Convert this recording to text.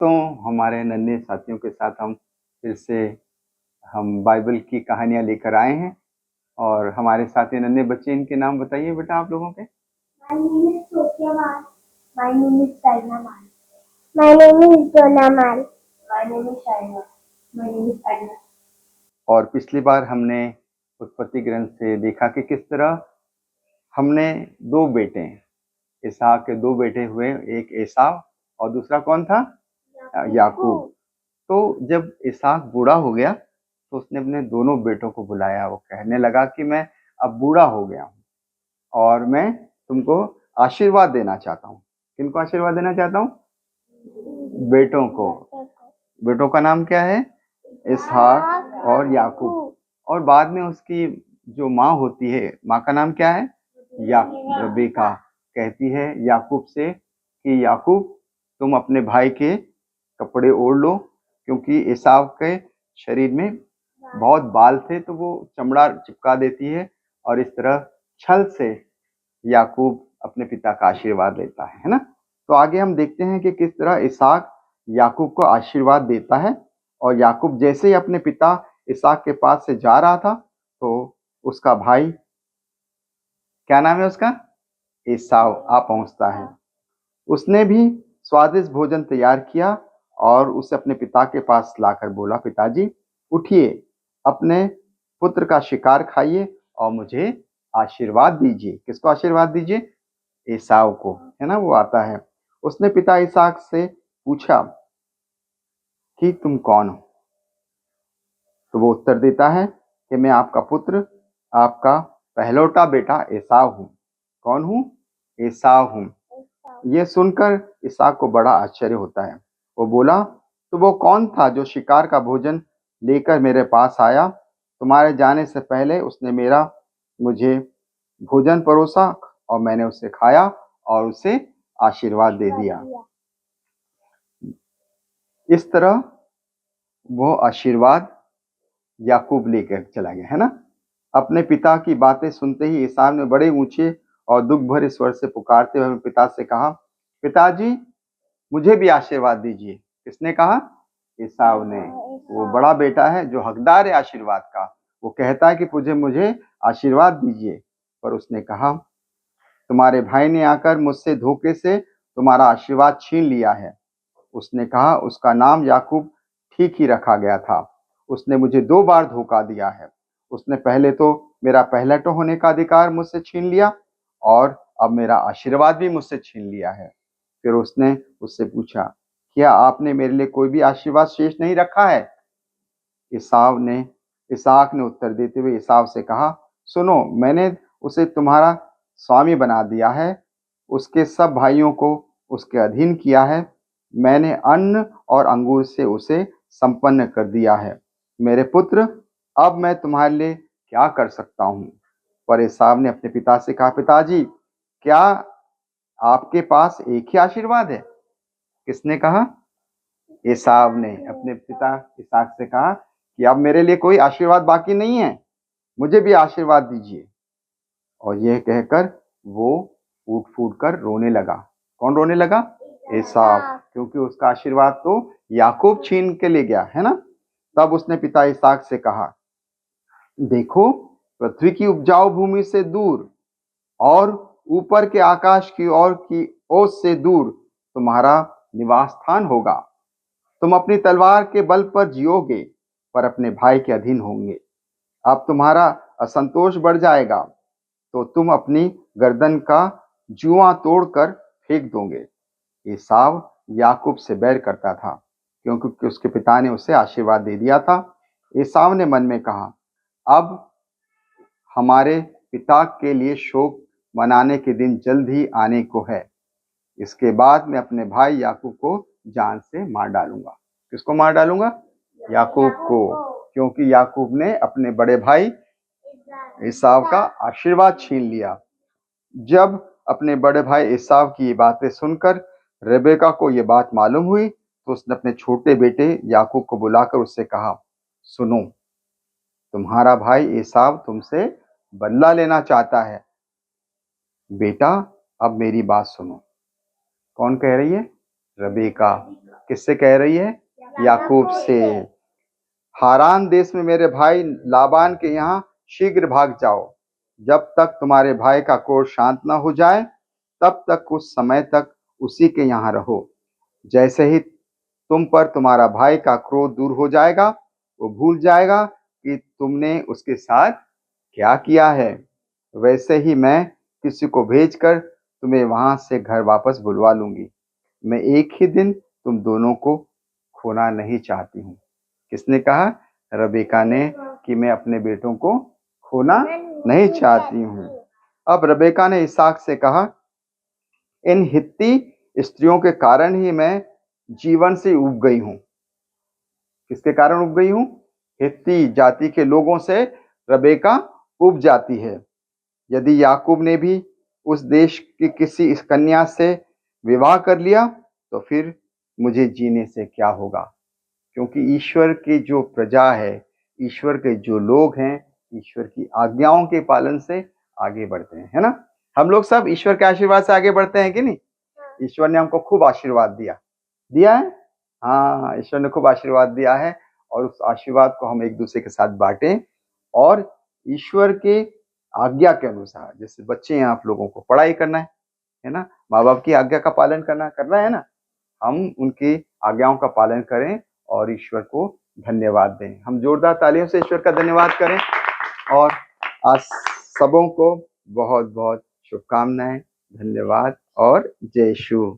तो हमारे नन्हे साथियों के साथ हम फिर से हम बाइबल की कहानियाँ लेकर आए हैं और हमारे साथ ये नन्हे बच्चे, इनके नाम बताइए बेटा आप लोगों के। My name is Sophia Mal. My name is Saina Mal. My name is Dona Mal. My name is Shaina. My name is Adna. और पिछली बार हमने उत्पत्ति ग्रंथ से देखा कि किस तरह हमने दो बेटे, इसहाक के दो बेटे हुए, एक एसाव और दूसरा कौन था? याकूब। तो जब इसहाक बूढ़ा हो गया तो उसने अपने दोनों बेटों को बुलाया। वो कहने लगा कि मैं अब बूढ़ा हो गया हूँ और मैं तुमको आशीर्वाद देना चाहता हूँ। किनको आशीर्वाद देना चाहता हूँ? बेटों को। बेटों का नाम क्या है? इसहाक और याकूब। और बाद में उसकी जो माँ होती है, माँ का नाम क्या है? रबीका। कहती है याकूब से कि याकूब तुम अपने भाई के कपड़े ओढ़ लो, क्योंकि एसाव के शरीर में बहुत बाल थे तो वो चमड़ा चिपका देती है। और इस तरह छल से याकूब अपने पिता का आशीर्वाद लेता है ना। तो आगे हम देखते हैं कि किस तरह इसहाक याकूब को आशीर्वाद देता है। और याकूब जैसे ही अपने पिता इसहाक के पास से जा रहा था तो उसका भाई, क्या नाम है उसका? एसाव, आ पहुंचता है। उसने भी स्वादिष्ट भोजन तैयार किया और उसे अपने पिता के पास लाकर बोला, पिताजी उठिए, अपने पुत्र का शिकार खाइए और मुझे आशीर्वाद दीजिए। किसको आशीर्वाद दीजिए? एसाव को, है ना। वो आता है। उसने पिता इसहाक से पूछा कि तुम कौन हो? तो वो उत्तर देता है कि मैं आपका पुत्र, आपका पहलौठा बेटा एसाव हूँ। कौन हूँ? एसाव हूँ। ये सुनकर इसहाक को बड़ा आश्चर्य होता है। वो बोला, तो वो कौन था जो शिकार का भोजन लेकर मेरे पास आया? तुम्हारे जाने से पहले उसने मुझे भोजन परोसा और मैंने उसे खाया और उसे आशीर्वाद दे दिया। इस तरह वो आशीर्वाद याकूब लेकर चला गया, है ना। अपने पिता की बातें सुनते ही एसाव ने बड़े ऊंचे और दुख भरे स्वर से पुकारते हुए पिता से कहा, पिताजी मुझे भी आशीर्वाद दीजिए। किसने कहा? एसाव ने। वो बड़ा बेटा है जो हकदार है आशीर्वाद का। वो कहता है कि मुझे आशीर्वाद दीजिए। पर उसने कहा, तुम्हारे भाई ने आकर मुझसे धोखे से तुम्हारा आशीर्वाद छीन लिया है। उसने कहा, उसका नाम याकूब ठीक ही रखा गया था। उसने मुझे 2 बार धोखा दिया है। उसने पहले तो मेरा पहलौठा होने का अधिकार मुझसे छीन लिया और अब मेरा आशीर्वाद भी मुझसे छीन लिया है। फिर उसने उससे पूछा, क्या आपने मेरे लिए कोई भी आशीर्वाद शेष नहीं रखा है? इसहाक ने उत्तर देते हुए एसाव से कहा, सुनो, मैंने उसे तुम्हारा स्वामी बना दिया है, उसके सब भाइयों को उसके अधीन किया है। मैंने अन्न और अंगूर से उसे संपन्न कर दिया है। मेरे पुत्र, अब मैं तुम्हारे लिए क्या कर सकता हूँ? पर एसाव ने अपने पिता से कहा, पिताजी क्या आपके पास एक ही आशीर्वाद है? किसने कहा? एसाव ने अपने पिता इसहाक से कहा कि अब मेरे लिए कोई आशीर्वाद बाकी नहीं है, मुझे भी आशीर्वाद दीजिए। और यह कहकर वो फूट फूट कर रोने लगा। कौन रोने लगा? एसाव, क्योंकि उसका आशीर्वाद तो याकूब छीन के ले गया, है ना। तब उसने पिता इसहाक से कहा, देखो, पृथ्वी की उपजाऊ भूमि से दूर और ऊपर के आकाश की ओस से दूर तुम्हारा निवास स्थान होगा। तुम अपनी तलवार के बल पर जियोगे, पर अपने भाई के अधीन होंगे। अब तुम्हारा असंतोष बढ़ जाएगा तो तुम अपनी गर्दन का जुआ तोड़कर फेंक दोगे। एसाव याकूब से बैर करता था क्योंकि उसके पिता ने उसे आशीर्वाद दे दिया था। एसाव ने मन में कहा, अब हमारे पिता के लिए शोक मनाने के दिन जल्द ही आने को है। इसके बाद मैं अपने भाई याकूब को जान से मार डालूंगा। किसको मार डालूंगा? याकूब को, क्योंकि याकूब ने अपने बड़े भाई एसाव का आशीर्वाद छीन लिया। जब अपने बड़े भाई एसाव की ये बातें सुनकर रेबेका को ये बात मालूम हुई तो उसने अपने छोटे बेटे याकूब को बुलाकर उससे कहा, सुनो, तुम्हारा भाई एसाव तुमसे बदला लेना चाहता है। बेटा, अब मेरी बात सुनो। कौन कह रही है? रबीका किससे कह रही है? याकूब से। हारान देश में मेरे भाई लाबान के यहाँ शीघ्र भाग जाओ। जब तक तुम्हारे भाई का क्रोध शांत न हो जाए तब तक कुछ समय तक उसी के यहाँ रहो। जैसे ही तुम पर तुम्हारा भाई का क्रोध दूर हो जाएगा वो भूल जाएगा कि तुमने उसके साथ क्या किया है। वैसे ही मैं किसी को भेजकर तुम्हें वहां से घर वापस बुलवा लूंगी। मैं एक ही दिन तुम दोनों को खोना नहीं चाहती हूँ। किसने कहा? रबीका ने, कि मैं अपने बेटों को खोना नहीं चाहती हूँ। अब रबीका ने इसहाक से कहा, इन हित्ती स्त्रियों के कारण ही मैं जीवन से उब गई हूँ। किसके कारण उब गई हूँ? हित्ती जाति के लोगों से रबीका उब जाती है। यदि याकूब ने भी उस देश की किसी कन्या से विवाह कर लिया तो फिर मुझे जीने से क्या होगा। क्योंकि ईश्वर की जो प्रजा है, ईश्वर के जो लोग हैं, ईश्वर की आज्ञाओं के पालन से आगे बढ़ते हैं, है ना। हम लोग सब ईश्वर के आशीर्वाद से आगे बढ़ते हैं कि नहीं? ईश्वर ने हमको खूब आशीर्वाद दिया है। हाँ, ईश्वर ने खूब आशीर्वाद दिया है और उस आशीर्वाद को हम एक दूसरे के साथ बांटें और ईश्वर के आज्ञा के अनुसार, जैसे बच्चे हैं आप लोगों को पढ़ाई करना है ना, माँ बाप की आज्ञा का पालन करना है ना, हम उनकी आज्ञाओं का पालन करें और ईश्वर को धन्यवाद दें। हम जोरदार तालियों से ईश्वर का धन्यवाद करें। और आज सबों को बहुत बहुत शुभकामनाएं, धन्यवाद और जय यीशु।